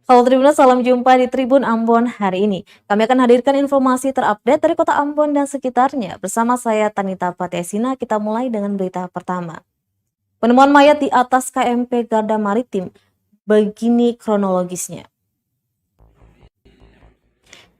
Halo Tribuners, salam jumpa di Tribun Ambon hari ini. Kami akan hadirkan informasi terupdate dari kota Ambon dan sekitarnya. Bersama saya Tanita Patiasina, kita mulai dengan berita pertama. Penemuan mayat di atas KMP Garda Maritim, begini kronologisnya.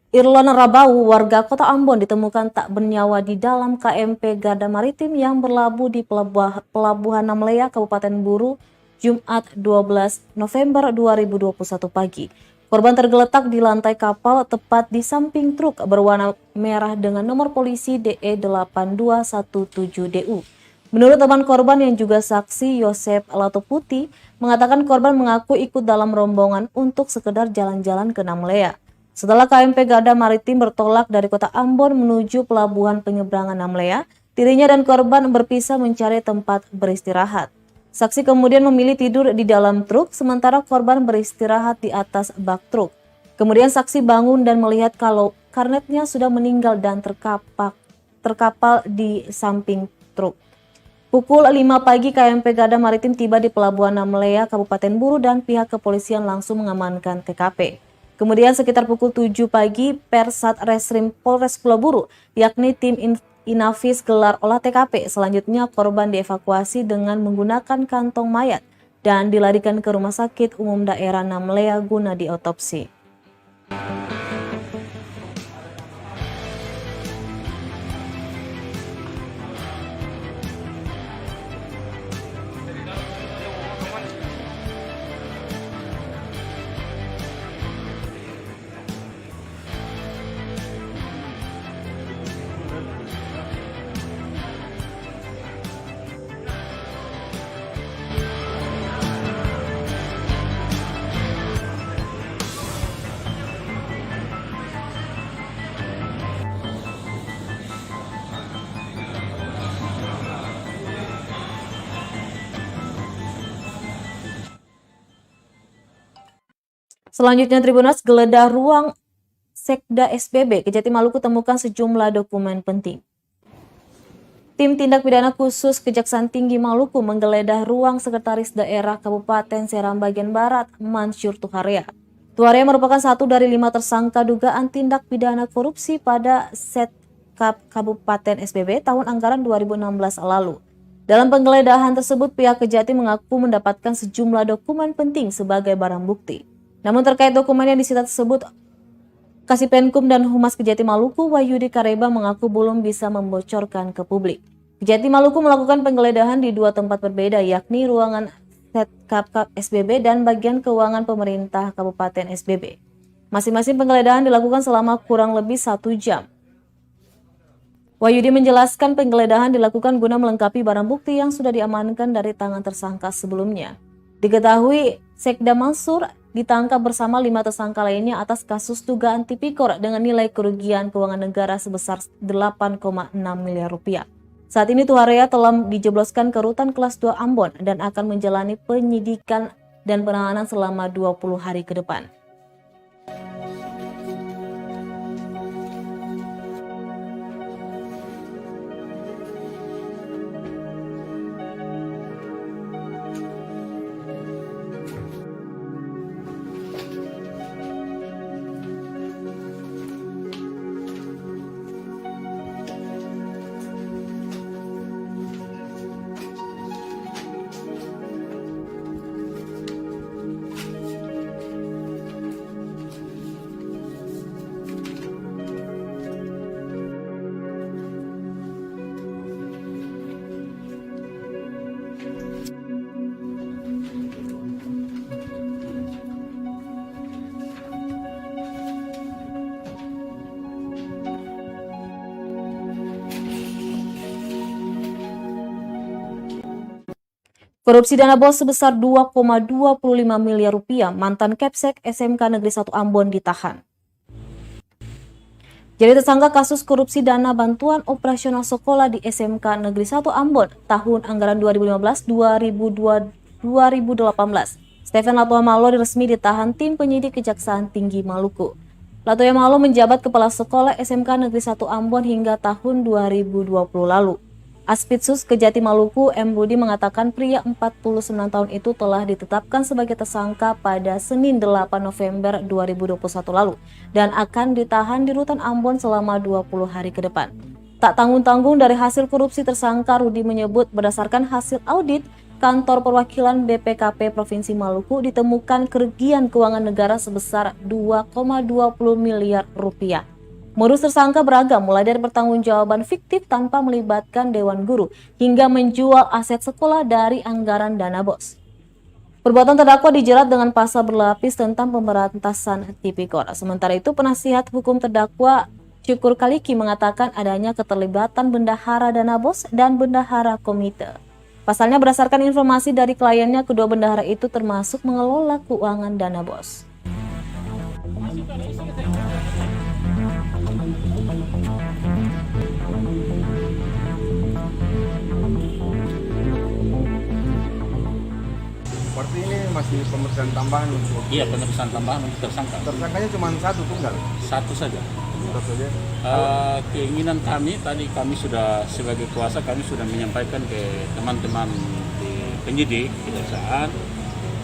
Irlon Rabau, warga kota Ambon, ditemukan tak bernyawa di dalam KMP Garda Maritim yang berlabuh di Pelabuhan Namlea, Kabupaten Buru, Jumat 12 November 2021 pagi. Korban tergeletak di lantai kapal tepat di samping truk berwarna merah dengan nomor polisi DE8217DU. Menurut teman korban yang juga saksi Yosep Latoputi, mengatakan korban mengaku ikut dalam rombongan untuk sekedar jalan-jalan ke Namlea. Setelah KMP Garda Maritim bertolak dari kota Ambon menuju pelabuhan penyeberangan Namlea, dirinya dan korban berpisah mencari tempat beristirahat. Saksi kemudian memilih tidur di dalam truk, sementara korban beristirahat di atas bak truk. Kemudian saksi bangun dan melihat kalau karnetnya sudah meninggal dan terkapal di samping truk. Pukul 5 pagi KMP Garda Maritim tiba di Pelabuhan Namlea, Kabupaten Buru dan pihak kepolisian langsung mengamankan TKP. Kemudian sekitar pukul 7 pagi, Persat Reskrim Polres Pulau Buru, yakni tim Inavis gelar olah TKP. Selanjutnya korban dievakuasi dengan menggunakan kantong mayat dan dilarikan ke Rumah Sakit Umum Daerah Namlea guna diotopsi. Selanjutnya Tribuners, geledah ruang Sekda SBB Kejati Maluku temukan sejumlah dokumen penting. Tim Tindak Pidana Khusus Kejaksaan Tinggi Maluku menggeledah ruang Sekretaris Daerah Kabupaten Seram Bagian Barat, Mansur Tuharia. Tuharia merupakan satu dari 5 tersangka dugaan tindak pidana korupsi pada Setkap Kabupaten SBB tahun anggaran 2016 lalu. Dalam penggeledahan tersebut, pihak Kejati mengaku mendapatkan sejumlah dokumen penting sebagai barang bukti. Namun terkait dokumen yang disita tersebut, Kasipenkum dan Humas Kejati Maluku, Wahyudi Kareba, mengaku belum bisa membocorkan ke publik. Kejati Maluku melakukan penggeledahan di 2 tempat berbeda, yakni ruangan Setkap SBB dan bagian keuangan pemerintah Kabupaten SBB. Masing-masing penggeledahan dilakukan selama kurang lebih 1 jam. Wahyudi menjelaskan penggeledahan dilakukan guna melengkapi barang bukti yang sudah diamankan dari tangan tersangka sebelumnya. Diketahui Sekda Mansur ditangkap bersama 5 tersangka lainnya atas kasus dugaan tipikor dengan nilai kerugian keuangan negara sebesar 8,6 miliar rupiah. Saat ini Tuharia telah dijebloskan ke Rutan Kelas 2 Ambon dan akan menjalani penyidikan dan penahanan selama 20 hari ke depan. Korupsi dana bos sebesar 2,25 miliar rupiah, mantan Kepsek SMK Negeri 1 Ambon ditahan. Jadi tersangka kasus korupsi dana bantuan operasional sekolah di SMK Negeri 1 Ambon tahun anggaran 2015-2018, Stephen Latohamalo resmi ditahan tim penyidik Kejaksaan Tinggi Maluku. Latohamalo menjabat kepala sekolah SMK Negeri 1 Ambon hingga tahun 2020 lalu. Aspidsus Kejati Maluku M. Budi mengatakan pria 49 tahun itu telah ditetapkan sebagai tersangka pada Senin 8 November 2021 lalu dan akan ditahan di Rutan Ambon selama 20 hari ke depan. Tak tanggung-tanggung dari hasil korupsi tersangka Rudi menyebut berdasarkan hasil audit Kantor Perwakilan BPKP Provinsi Maluku ditemukan kerugian keuangan negara sebesar 2,20 miliar rupiah. Modus tersangka beragam, mulai dari pertanggungjawaban fiktif tanpa melibatkan Dewan Guru, hingga menjual aset sekolah dari anggaran dana BOS. Perbuatan terdakwa dijerat dengan pasal berlapis tentang pemberantasan tipikor. Sementara itu, penasihat hukum terdakwa Syukur Kaliki mengatakan adanya keterlibatan bendahara dana BOS dan bendahara komite. Pasalnya berdasarkan informasi dari kliennya, kedua bendahara itu termasuk mengelola keuangan dana BOS. Berarti ini masih pemeriksaan tambahan untuk... Iya, pemeriksaan tambahan untuk tersangka. Tersangkanya cuma satu tunggal? Satu saja. Satu saja? Keinginan kami, tadi kami sudah sebagai kuasa, kami sudah menyampaikan ke teman-teman di penyidik, kejaksaan,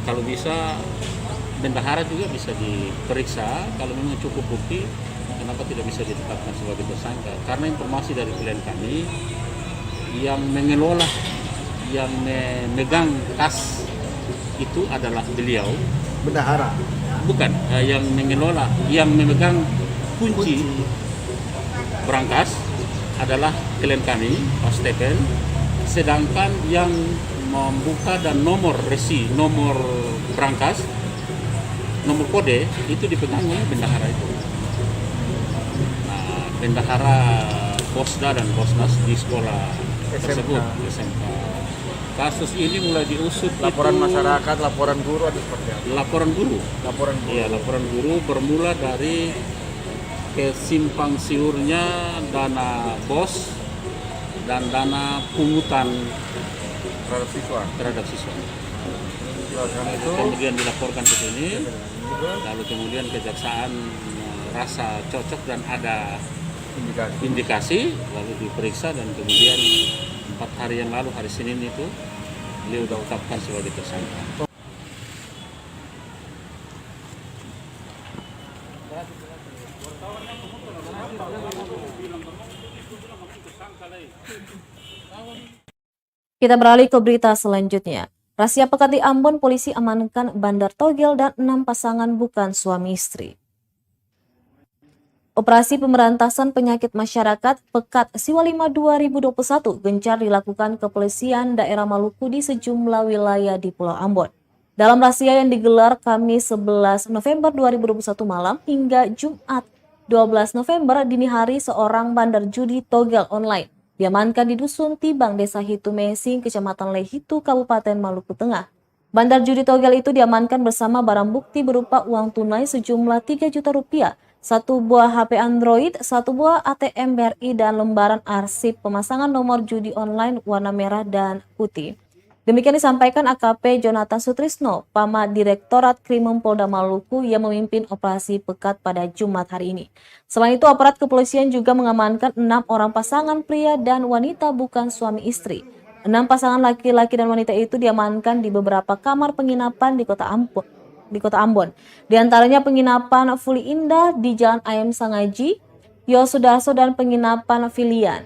kalau bisa bendahara juga bisa diperiksa, kalau memang cukup bukti, kenapa tidak bisa ditetapkan sebagai tersangka? Karena informasi dari klien kami, yang mengelola, yang memegang kas itu adalah beliau. Bendahara? Bukan, yang mengelola, yang memegang kunci berangkas adalah klien kami, Mas Tepen, sedangkan yang membuka dan nomor resi, nomor berangkas, nomor kode itu dipegang oleh bendahara itu. Nah, bendahara Posda dan Posnas di sekolah tersebut, SMK. Kasus ini mulai diusut. Laporan itu, masyarakat, laporan guru atau seperti apa? Laporan guru. Laporan guru. Iya, laporan guru bermula dari kesimpang siurnya dana BOS dan dana pungutan terhadap siswa. Itu kemudian dilaporkan ke sini, lalu kemudian kejaksaan merasa cocok dan ada indikasi, lalu diperiksa dan kemudian 4 hari yang lalu, hari Senin itu beliau ditetapkan sebagai tersangka. Kita beralih ke berita selanjutnya. Razia Pekat di Ambon, polisi amankan bandar togel dan 6 pasangan bukan suami istri. Operasi pemberantasan penyakit masyarakat Pekat Siwalima 2021 gencar dilakukan kepolisian daerah Maluku di sejumlah wilayah di Pulau Ambon. Dalam razia yang digelar Kamis 11 November 2021 malam hingga Jumat 12 November dini hari, seorang bandar judi togel online diamankan di Dusun Tibang, Desa Hitu Mesing, Kecamatan Lehitu, Kabupaten Maluku Tengah. Bandar judi togel itu diamankan bersama barang bukti berupa uang tunai sejumlah 3 juta rupiah, 1 buah HP Android, 1 buah ATM BRI, dan lembaran arsip pemasangan nomor judi online warna merah dan putih. Demikian disampaikan AKP Jonathan Sutrisno, Pama Direktorat Krimum Polda Maluku yang memimpin operasi Pekat pada Jumat hari ini. Selain itu, aparat kepolisian juga mengamankan 6 orang pasangan pria dan wanita bukan suami istri. 6 pasangan laki-laki dan wanita itu diamankan di beberapa kamar penginapan di Kota Ambon. Di antaranya penginapan Fuli Indah di Jalan Ayam Sangaji, Yosudarso, dan penginapan Filian.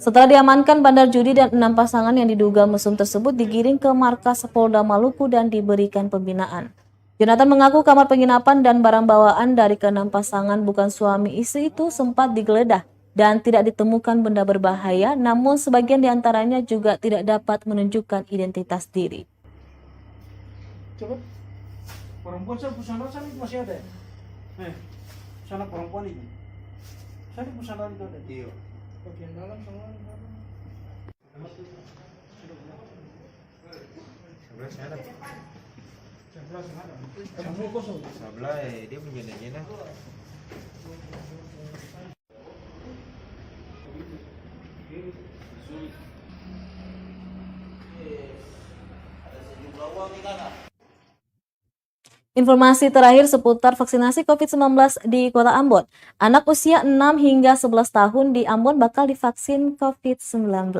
Setelah diamankan bandar judi dan 6 pasangan yang diduga mesum tersebut digiring ke markas Polda Maluku dan diberikan pembinaan. Jonathan mengaku kamar penginapan dan barang bawaan dari ke-6 pasangan bukan suami istri itu sempat digeledah dan tidak ditemukan benda berbahaya, namun sebagian diantaranya juga tidak dapat menunjukkan identitas diri. Coba, perempuan saya busana sana itu masih ada ya? Sana perempuan itu. Sana busana itu ada. Iya. Bagian dalam sama sebelah kosong. sebelah dia punya dana. Ada sejumlah uang di sana. Informasi terakhir seputar vaksinasi COVID-19 di Kota Ambon. Anak usia 6 hingga 11 tahun di Ambon bakal divaksin COVID-19.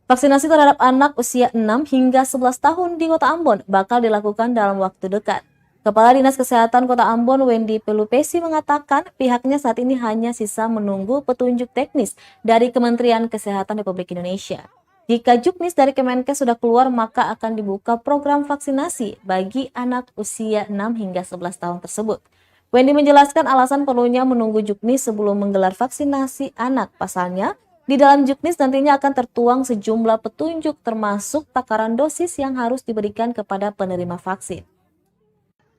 Vaksinasi terhadap anak usia 6 hingga 11 tahun di Kota Ambon bakal dilakukan dalam waktu dekat. Kepala Dinas Kesehatan Kota Ambon, Wendy Pelupesi, mengatakan pihaknya saat ini hanya sisa menunggu petunjuk teknis dari Kementerian Kesehatan Republik Indonesia. Jika juknis dari Kemenkes sudah keluar, maka akan dibuka program vaksinasi bagi anak usia 6 hingga 11 tahun tersebut. Wendy menjelaskan alasan perlunya menunggu juknis sebelum menggelar vaksinasi anak. Pasalnya, di dalam juknis nantinya akan tertuang sejumlah petunjuk termasuk takaran dosis yang harus diberikan kepada penerima vaksin.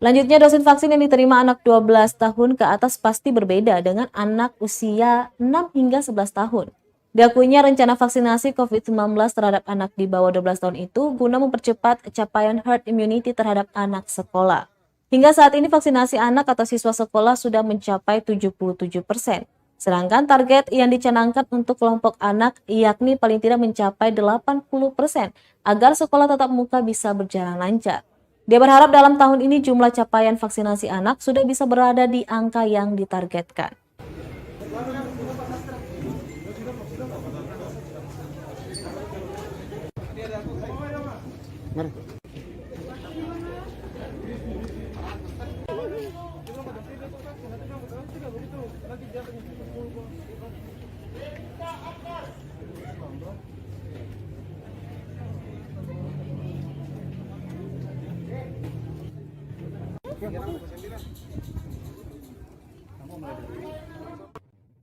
Lanjutnya, dosis vaksin yang diterima anak 12 tahun ke atas pasti berbeda dengan anak usia 6 hingga 11 tahun. Diakuinya rencana vaksinasi COVID-19 terhadap anak di bawah 12 tahun itu guna mempercepat capaian herd immunity terhadap anak sekolah. Hingga saat ini vaksinasi anak atau siswa sekolah sudah mencapai 77%. Sedangkan target yang dicanangkan untuk kelompok anak yakni paling tidak mencapai 80% agar sekolah tatap muka bisa berjalan lancar. Dia berharap dalam tahun ini jumlah capaian vaksinasi anak sudah bisa berada di angka yang ditargetkan.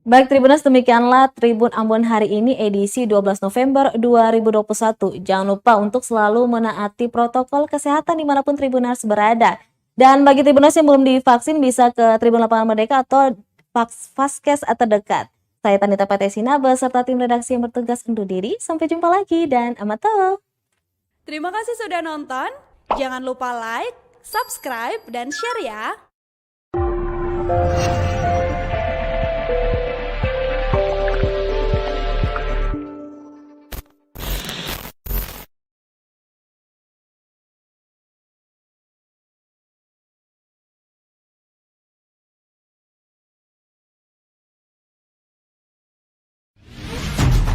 Baik Tribuners, demikianlah Tribun Ambon hari ini edisi 12 November 2021. Jangan lupa untuk selalu menaati protokol kesehatan dimanapun Tribuners berada. Dan bagi Tribuners yang belum divaksin bisa ke Tribun Lapangan Merdeka atau Vaskes terdekat. Saya Tanita Patesina beserta tim redaksi yang bertugas undur diri. Sampai jumpa lagi dan amato. Terima kasih sudah nonton. Jangan lupa like, subscribe, dan share ya.